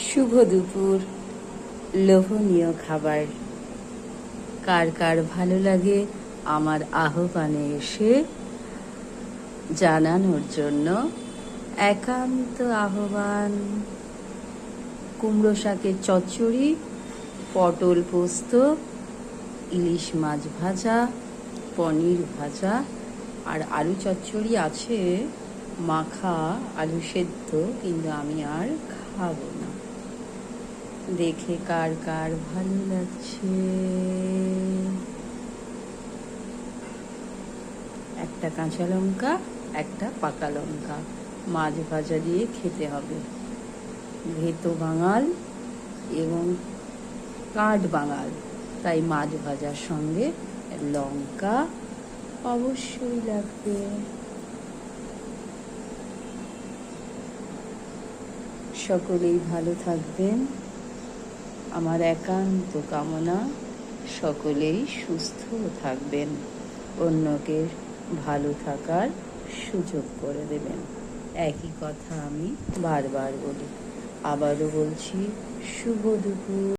শুভ দুপুর। লোভনীয় খাবার কার কার ভালো লাগে আমার আহ্বানে এসে জানানোর জন্য একান্ত আহ্বান। কুমড়ো শাকের চচ্চড়ি, পটল পোস্ত, ইলিশ মাছ ভাজা, পনির ভাজা আর আলু চচ্চড়ি আছে, মাখা আলু সেদ্ধ, কিন্তু আমি আর খাবো না। দেখে কার কার ভালো লাগছে? একটা কাঁচা লঙ্কা, একটা পাকা লঙ্কা, মাছ ভাজা দিয়ে খেতে হবে। ভেতো বাঙাল এবং কাঠ বাঙাল, তাই মাছ ভাজার সঙ্গে লঙ্কা অবশ্যই লাগবে। সকলেই ভালো থাকবেন, আমার একান্ত কামনা সকলেই সুস্থ থাকবেন, অন্যকে ভালো থাকার সুযোগ করে দেবেন। একই কথা আমি বারবার বলি, আবারও বলছি, শুভ দুপুর।